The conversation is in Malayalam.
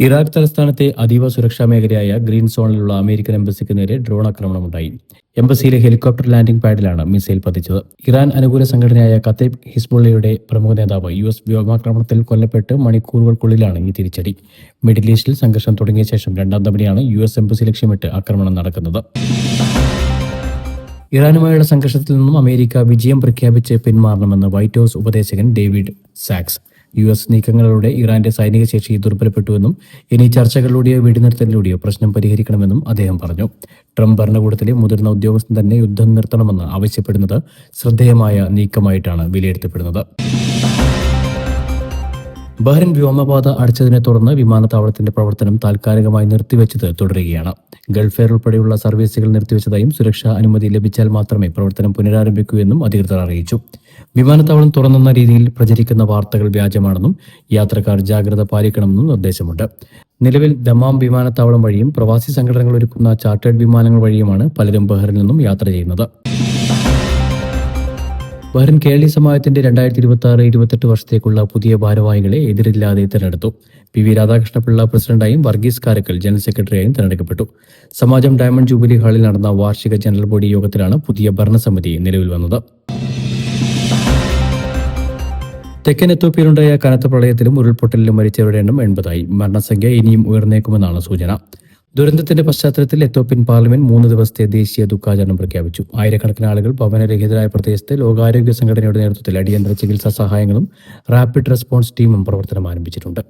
ഇറാഖ് തലസ്ഥാനത്തെ അതീവ സുരക്ഷാ മേഖലയായ ഗ്രീൻ സോണിലുള്ള അമേരിക്കൻ എംബസിക്ക് നേരെ ഡ്രോൺ ആക്രമണമുണ്ടായി. എംബസിയിലെ ഹെലികോപ്റ്റർ ലാൻഡിംഗ് പാഡിലാണ് മിസൈൽ പതിച്ചത്. ഇറാൻ അനുകൂല സംഘടനയായ കതൈബ് ഹിസ്ബുള്ളയുടെ പ്രമുഖ നേതാവ് US വ്യോമാക്രമണത്തിൽ കൊല്ലപ്പെട്ട് മണിക്കൂറുകൾക്കുള്ളിലാണ് ഈ തിരിച്ചടി. മിഡിൽ ഈസ്റ്റിൽ സംഘർഷം തുടങ്ങിയ ശേഷം രണ്ടാം തവണയാണ് US എംബസി ലക്ഷ്യമിട്ട് ആക്രമണം നടക്കുന്നത്. ഇറാനുമായുള്ള സംഘർഷത്തിൽ നിന്നും അമേരിക്ക വിജയം പ്രഖ്യാപിച്ച് പിന്മാറണമെന്ന് വൈറ്റ് ഹൌസ് ഉപദേശകൻ ഡേവിഡ് സാക്സ്. US നീക്കങ്ങളിലൂടെ ഇറാന്റെ സൈനിക ശേഷി ദുർബലപ്പെട്ടുവെന്നും ഇനി ചർച്ചകളിലൂടെയോ വെടിനിർത്തലിലൂടെയോ പ്രശ്നം പരിഹരിക്കണമെന്നും അദ്ദേഹം പറഞ്ഞു. ട്രംപ് ഭരണകൂടത്തിലെ മുതിർന്ന ഉദ്യോഗസ്ഥൻ തന്നെ യുദ്ധം നിർത്തണമെന്ന് ആവശ്യപ്പെടുന്നത് ശ്രദ്ധേയമായ നീക്കമായിട്ടാണ് വിലയിരുത്തപ്പെടുന്നത്. ബഹ്റിൻ വ്യോമപാത അടച്ചതിനെ തുടർന്ന് വിമാനത്താവളത്തിന്റെ പ്രവർത്തനം താൽക്കാലികമായി നിർത്തിവെച്ചത് തുടരുകയാണ്. ഗൾഫ് എയർ ഉൾപ്പെടെയുള്ള സർവീസുകൾ നിർത്തിവെച്ചതായും സുരക്ഷാ അനുമതി ലഭിച്ചാൽ മാത്രമേ പ്രവർത്തനം പുനരാരംഭിക്കൂ എന്നും അധികൃതർ അറിയിച്ചു. വിമാനത്താവളം തുറന്നെന്ന രീതിയിൽ പ്രചരിക്കുന്ന വാർത്തകൾ വ്യാജമാണെന്നും യാത്രക്കാർ ജാഗ്രത പാലിക്കണമെന്നും നിർദ്ദേശമുണ്ട്. നിലവിൽ ദമാം വിമാനത്താവളം വഴിയും പ്രവാസി സംഘടനകൾ ഒരുക്കുന്ന ചാർട്ടേഡ് വിമാനങ്ങൾ വഴിയുമാണ് പലരും ബഹ്റിനിൽ നിന്നും യാത്ര ചെയ്യുന്നത്. ബഹ്റിൻ കേരളീയ സമാജത്തിന്റെ 2026-28 വർഷത്തേക്കുള്ള പുതിയ ഭാരവാഹികളെ എതിരില്ലാതെ തിരഞ്ഞെടുത്തു. PV രാധാകൃഷ്ണപിള്ള പ്രസിഡന്റായും വർഗീസ് കാരക്കൽ ജനറൽ സെക്രട്ടറിയായും തിരഞ്ഞെടുക്കപ്പെട്ടു. സമാജം ഡയമണ്ട് ജൂബിലി ഹാളിൽ നടന്ന വാർഷിക ജനറൽ ബോഡി യോഗത്തിലാണ് പുതിയ ഭരണസമിതി നിലവിൽ വന്നത്. തെക്കൻ എത്യോപ്യയിലുണ്ടായ കനത്ത പ്രളയത്തിലും ഉരുൾപൊട്ടലിലും മരിച്ചവരുടെ എണ്ണം 80ആയി. മരണസംഖ്യ ഇനിയും ഉയർന്നേക്കുമെന്നാണ് സൂചന. ദുരന്തത്തിന്റെ പശ്ചാത്തലത്തിൽ എത്യോപ്യൻ പാർലമെന്റ് 3 ദിവസത്തെ ദേശീയ ദുഃഖാചരണം പ്രഖ്യാപിച്ചു. ആയിരക്കണക്കിന് ആളുകൾ ഭവനരഹിതരായ പ്രദേശത്ത് ലോകാരോഗ്യ സംഘടനയുടെ നേതൃത്വത്തിൽ അടിയന്തര ചികിത്സാ സഹായങ്ങളും റാപ്പിഡ് റെസ്പോൺസ് ടീമും പ്രവർത്തനം ആരംഭിച്ചിട്ടുണ്ട്.